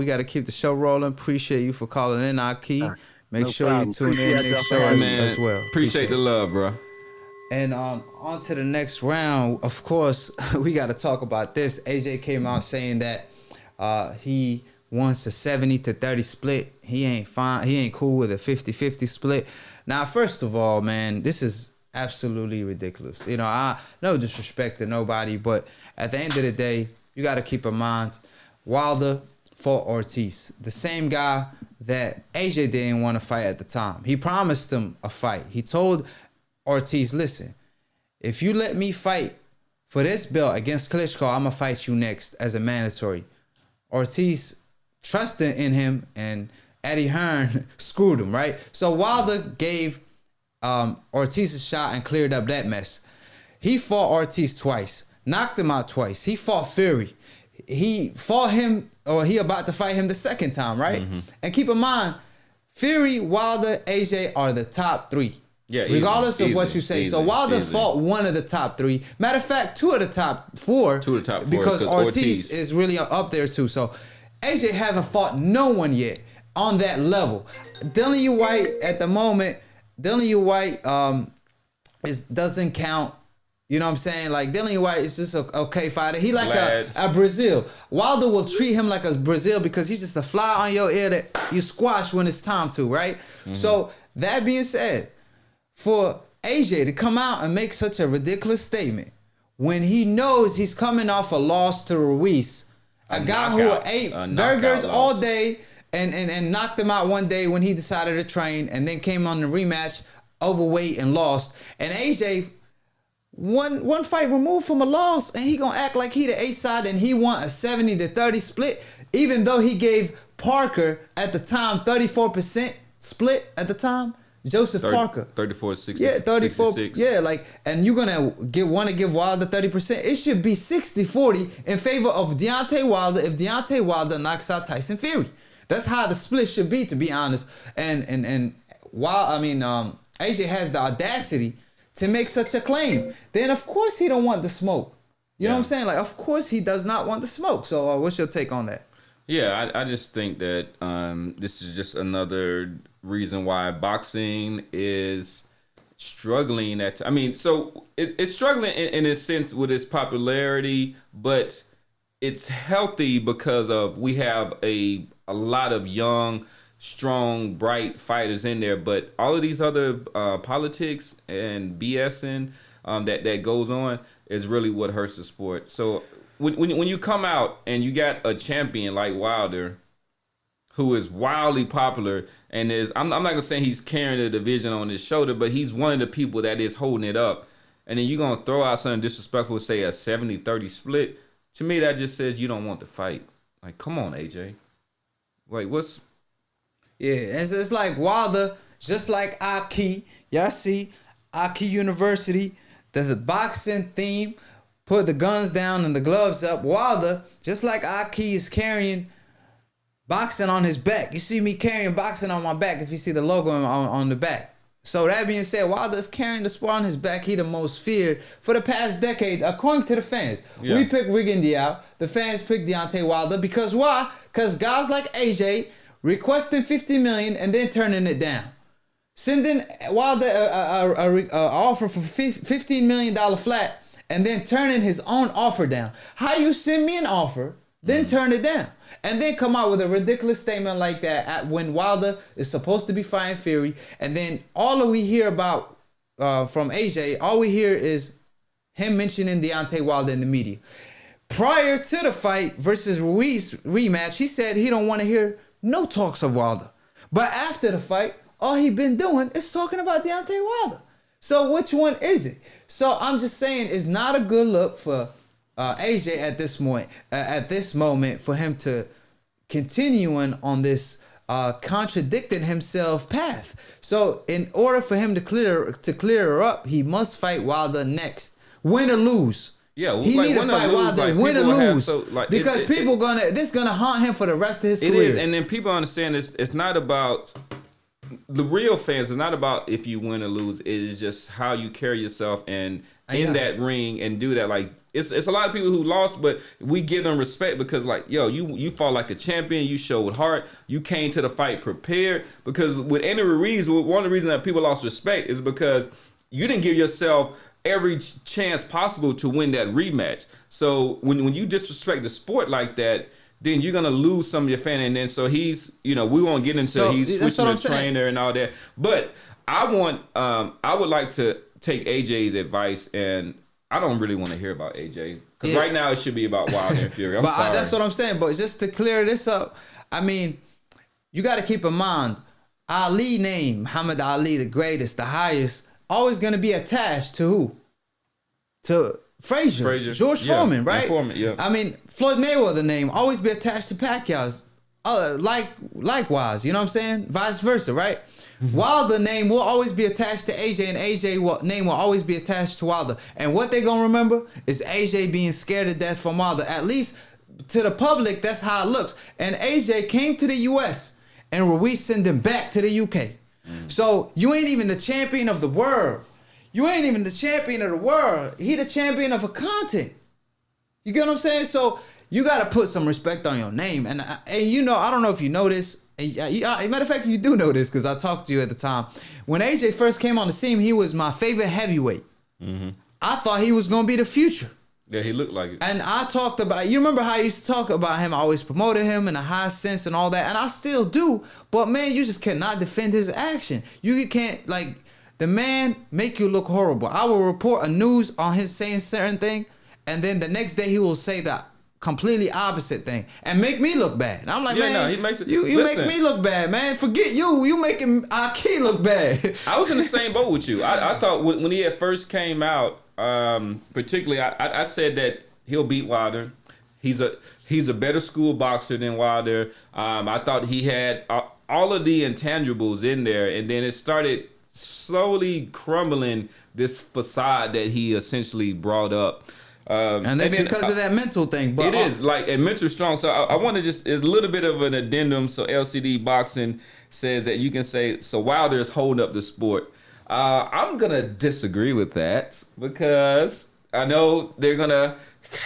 We got to keep the show rolling. Appreciate you for calling in, AkHi. Make No sure problem. you tune in Appreciate next y'all show for having Man, as well. Appreciate the love, bro. And on to the next round. Of course, we got to talk about this. AJ came out saying that he wants a 70-30 split. He ain't fine. He ain't cool with a 50-50 split. Now, first of all, man, this is absolutely ridiculous. You know, no disrespect to nobody, but at the end of the day, you got to keep in mind, Wilder fought Ortiz, the same guy that AJ didn't want to fight at the time. He promised him a fight. He told Ortiz, listen, if you let me fight for this belt against Klitschko, I'm going to fight you next as a mandatory. Ortiz trusted in him, and Eddie Hearn screwed him, right? So Wilder gave Ortiz a shot and cleared up that mess. He fought Ortiz twice, knocked him out twice. He fought Fury. He fought him, or he about to fight him the second time, right? Mm-hmm. And keep in mind, Fury, Wilder, AJ are the top three. Yeah, regardless of what you say. So Wilder fought one of the top three. Matter of fact, two of the top four. Because Ortiz is really up there too. So AJ haven't fought no one yet on that level. Dillian White at the moment, Dillian White doesn't count. You know what I'm saying? Like, Dillian White is just a okay fighter. He like a Brazil. Wilder will treat him like a Brazil because he's just a fly on your ear that you squash when it's time to, right? Mm-hmm. So that being said, for AJ to come out and make such a ridiculous statement when he knows he's coming off a loss to Ruiz, a guy who ate burgers all day and knocked him out one day when he decided to train, and then came on the rematch overweight and lost. And AJ, one fight removed from a loss, and he gonna act like he the A side and he want a 70-30 split, even though he gave Parker at the time 34% split at the time. Joseph Parker 34-60. Yeah, 34. 66. Yeah, like, and you're gonna want to give Wilder 30%. It should be 60-40 in favor of Deontay Wilder if Deontay Wilder knocks out Tyson Fury. That's how the split should be, to be honest. And while AJ has the audacity to make such a claim, then of course he don't want the smoke. You know what I'm saying? Like, of course he does not want the smoke. So what's your take on that? Yeah, I just think that this is just another reason why boxing is struggling it's struggling in a sense with its popularity, but it's healthy because of we have a lot of young, strong, bright fighters in there, but all of these other politics and BSing that goes on is really what hurts the sport. So when you come out and you got a champion like Wilder, who is wildly popular and I'm not gonna say he's carrying the division on his shoulder, but he's one of the people that is holding it up, and then you're gonna throw out something disrespectful, say a 70-30 split. To me, that just says you don't want to fight. Like, come on, AJ. Like, what's... Yeah, it's like Wilder, just like AkHi. Y'all see AkHi University, there's a boxing theme, put the guns down and the gloves up. Wilder, just like AkHi, is carrying boxing on his back. You see me carrying boxing on my back if you see the logo on the back. So that being said, Wilder is carrying the sport on his back. He the most feared for the past decade, according to the fans. Yeah. We picked Rigondeaux out. The fans picked Deontay Wilder because why? Because guys like AJ requesting $50 million and then turning it down. Sending Wilder a offer for $15 million flat and then turning his own offer down. How you send me an offer, then turn it down? And then come out with a ridiculous statement like that when Wilder is supposed to be fighting Fury. And then all we hear about from AJ, all we hear is him mentioning Deontay Wilder in the media. Prior to the fight versus Ruiz rematch, he said he don't want to hear no talks of Wilder. But after the fight, all he been doing is talking about Deontay Wilder. So which one is it? So I'm just saying it's not a good look for AJ at this moment for him to continuing on this contradicting himself path. So in order for him to clear her up, he must fight Wilder next, win or lose. Yeah, well, he need to fight Wilder, win or lose, because people gonna haunt him for the rest of his career. It is, and then people understand it's not about the real fans, is not about if you win or lose. It is just how you carry yourself and in that ring and do that. Like it's a lot of people who lost, but we give them respect because like, yo, you fought like a champion. You showed heart. You came to the fight prepared. Because with Andy Ruiz, one of the reasons that people lost respect is because you didn't give yourself every chance possible to win that rematch. So when you disrespect the sport like that, then you're gonna lose some of your fan. And then so he's, we won't get into he's switching the trainer and all that. But I would like to take AJ's advice, and I don't really want to hear about AJ because right now it should be about Wilder and Fury. I'm sorry. That's what I'm saying. But just to clear this up, I mean, you got to keep in mind, Ali name, Muhammad Ali, the greatest, the highest, always gonna be attached to who? To Frazier, George Foreman, right? Foreman, yeah. I mean, Floyd Mayweather name always be attached to Pacquiao's. Likewise, you know what I'm saying? Vice versa, right? Wilder name will always be attached to AJ, and AJ name will always be attached to Wilder. And what they gonna remember is AJ being scared to death from Wilder. At least to the public, that's how it looks. And AJ came to the US, and Ruiz sent him back to the UK. So you ain't even the champion of the world. You ain't even the champion of the world. He the champion of a continent. You get what I'm saying? So you got to put some respect on your name. And I don't know if you know this. Matter of fact, you do know this because I talked to you at the time. When AJ first came on the scene, he was my favorite heavyweight. Mm-hmm. I thought he was going to be the future. Yeah, he looked like it. And I talked about, you remember how I used to talk about him? I always promoted him in a high sense and all that. And I still do. But man, you just cannot defend his action. You can't, like, the man make you look horrible. I will report a news on him saying certain thing, and then the next day he will say the completely opposite thing and make me look bad. And I'm like, man, he makes it, you make me look bad, man. Forget you. You making AkHi look bad. I was in the same boat with you. I thought when he at first came out, particularly, I said that he'll beat Wilder. He's a better school boxer than Wilder. I thought he had all of the intangibles in there, and then it started slowly crumbling this facade that he essentially brought up. And that's because of that mental thing. But it is like a mental strong. So I want to just, it's a little bit of an addendum. So LCD Boxing says that you can say, so Wilder is holding up the sport. I'm going to disagree with that because I know they're going to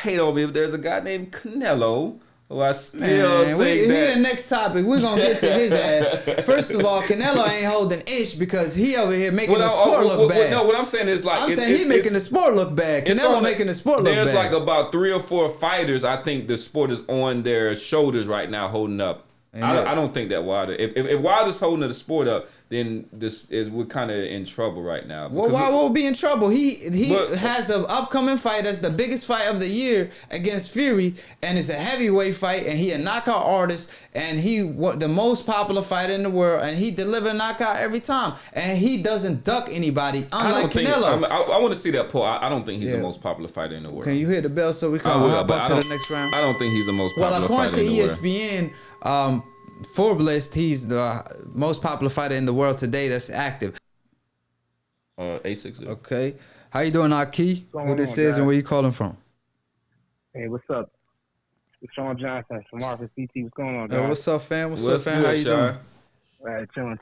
hate on me, but there's a guy named Canelo who I still think the next topic, we're going to get to his ass. First of all, Canelo ain't holding ish because he over here making the sport look bad. No, what I'm saying is like... I'm saying he making the sport look bad. Canelo making the sport look bad. There's like about 3 or 4 fighters I think the sport is on their shoulders right now holding up. I don't think that Wilder... If Wilder's holding the sport up, then we're kind of in trouble right now. Well, why will we be in trouble? He has an upcoming fight that's the biggest fight of the year against Fury, and it's a heavyweight fight, and he a knockout artist, and he the most popular fighter in the world, and he deliver a knockout every time, and he doesn't duck anybody, unlike Canelo. I want to see that poll. I don't think he's the most popular fighter in the world. Can you hit the bell so we can hop on to the next round? I don't think he's the most popular fighter in the world. Well, according to ESPN, Forbes list, he's the most popular fighter in the world today that's active. A6. Okay. How you doing, AkHi? Who this is and where you calling from? Hey, what's up? It's Sean Johnson from Marcus CT. What's going on, guys? What's up, fam? What's up, fam? How you doing? All right, chilling.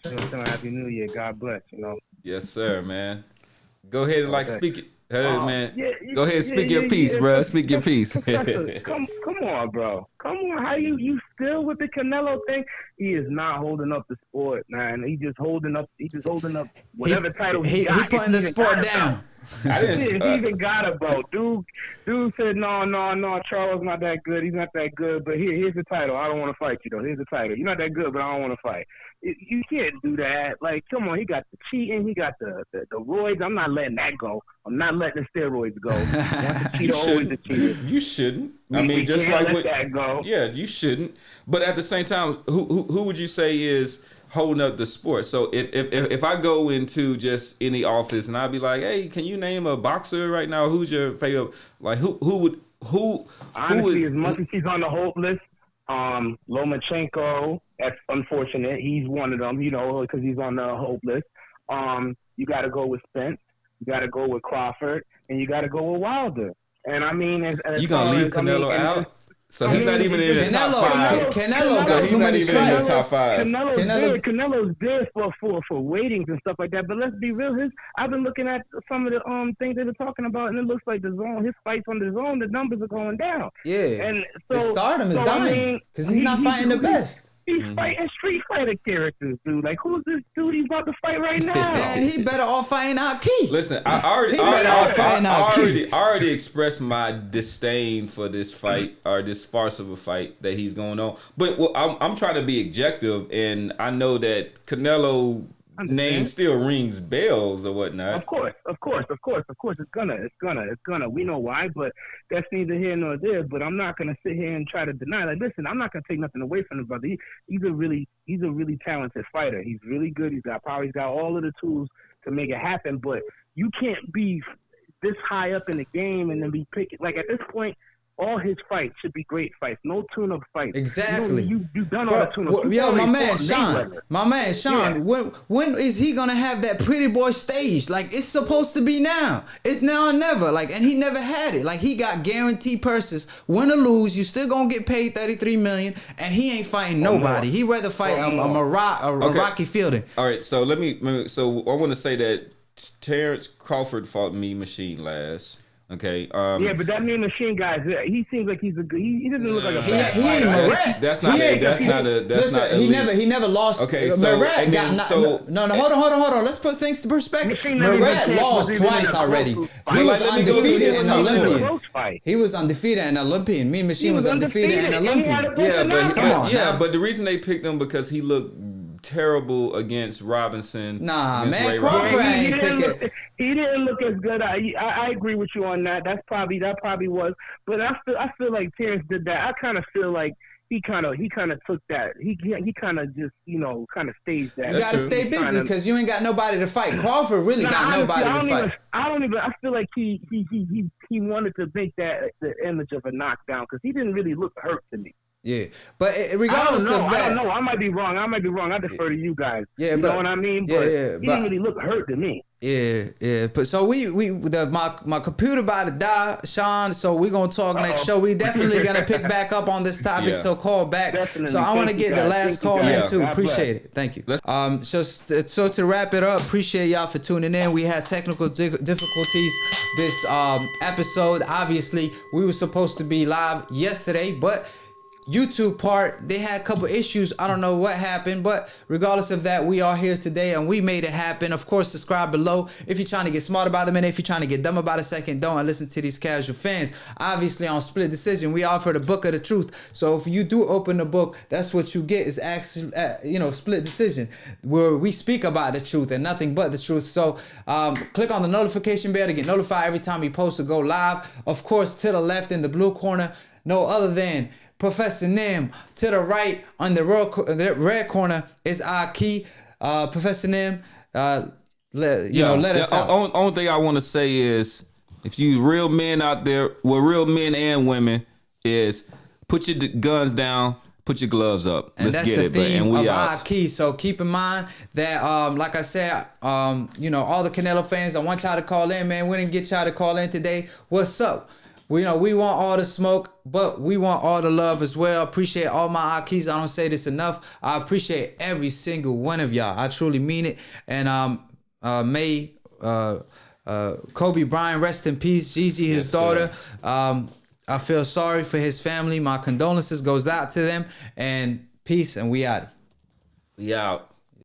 Happy New Year. God bless, Yes, sir, man. Go ahead and speak it. Hey, man. Yeah, go ahead and speak your piece, bro. Speak your piece. Come on, bro. Come on. How you still with the Canelo thing? He is not holding up the sport, man. He's just holding up whatever title he got. He putting the sport down. He even got it, bro. Dude said, no, Charles not that good. He's not that good. But here's the title. I don't want to fight you, though. Here's the title. You're not that good, but I don't want to fight. You can't do that. Like, come on. He got the cheating. He got the roids. I'm not letting that go. I'm not letting the steroids go. Once the cheater, always the cheater. You shouldn't. We just can't like let that go. Yeah, you shouldn't. But at the same time, who would you say is holding up the sport? So if I go into just any office and I'd be like, hey, can you name a boxer right now? Who's your favorite? Like who honestly, as much as he's on the hope list, Lomachenko, that's unfortunate. He's one of them, because he's on the hope list. You got to go with Spence. You got to go with Crawford, and you got to go with Wilder. And I mean, as you gonna leave Canelo out? So he's not even in the top five. Canelo So got he's too not many even in the strikes. top five. Canelo's there for ratings and stuff like that. But let's be real. I've been looking at some of the things they were talking about, and it looks like his fights on the zone, the numbers are going down. Yeah, and so his stardom is dying because he's not fighting the best. He's fighting Street Fighter characters, dude. Like, who's this dude he's about to fight right now? Man, he better off fighting AkHi. Listen, I already expressed my disdain for this fight or this farce of a fight that he's going on. But I'm trying to be objective, and I know that Canelo name still rings bells or whatnot. Of course. It's gonna. We know why, but that's neither here nor there. But I'm not gonna sit here and try to deny. Like, listen, I'm not gonna take nothing away from the brother. He's a really talented fighter. He's really good. He's got power. He's got all of the tools to make it happen. But you can't be this high up in the game and then be picking. Like, at this point, all his fights should be great fights. No tune-up fights. Exactly. You've done all the tune-ups. Yo, my man Sean. Yeah. When is he gonna have that pretty boy stage? Like, it's supposed to be now. It's now or never. Like, and he never had it. Like, he got guaranteed purses. Win or lose, you still gonna get paid $33 million, and he ain't fighting nobody. He rather fight Rocky Fielding. All right, so so I want to say that Terrence Crawford fought Mean Machine last. Okay. Yeah, but that Mean Machine guy, he seems like he's a good. He doesn't look like a bad He ain't fighter. That's not elite. He never lost. Okay, so Murat got hold on. Let's put things to perspective. Murat lost twice already. He was undefeated in Olympian. He was undefeated in Olympian. Mean Machine was undefeated in Olympian. Yeah, but the reason they picked him because he looked terrible against Robinson. Nah, man, Crawford ain't picking. He didn't look as good. I agree with you on that. That probably was. But I feel like Terrence did that. I kind of feel like he kind of took that. He kind of just kind of staged that. You gotta stay busy because you ain't got nobody to fight. Crawford really got nobody to fight. I feel like he wanted to make that the image of a knockdown because he didn't really look hurt to me. Yeah, but regardless of that, I don't know. I might be wrong. I defer to you guys. Yeah, you know what I mean? But he didn't really look hurt to me. Yeah. But so my computer about to die, Sean. So we gonna talk next show. We definitely gonna pick back up on this topic. Yeah. So call back. Definitely. So I want to get the last call in too. Appreciate it. Thank you. So to wrap it up, appreciate y'all for tuning in. We had technical difficulties this episode. Obviously, we were supposed to be live yesterday, but YouTube part, they had a couple issues. I don't know what happened, but regardless of that, we are here today and we made it happen. Of course, subscribe below if you're trying to get smart about a minute. If you're trying to get dumb about a second, don't listen to these casual fans. Obviously, on Split Decision, we offer the book of the truth. So if you do open the book, that's what you get is actually, Split Decision, where we speak about the truth and nothing but the truth. So click on the notification bell to get notified every time we post to go live. Of course, to the left in the blue corner, no other than Professor Nim. To the right on the red corner is AkHi. Professor Nim, let us out. Only thing I want to say is, if you real men out there, real men and women, is put your guns down, put your gloves up. And let's that's get the it, theme and we of out. AkHi. So keep in mind that, like I said, all the Canelo fans, I want y'all to call in, man. We didn't get y'all to call in today. What's up? We want all the smoke, but we want all the love as well. Appreciate all my AkHis. I don't say this enough. I appreciate every single one of y'all. I truly mean it. And may Kobe Bryant rest in peace. Gigi, his daughter. I feel sorry for his family. My condolences goes out to them. And peace, and we out. We out.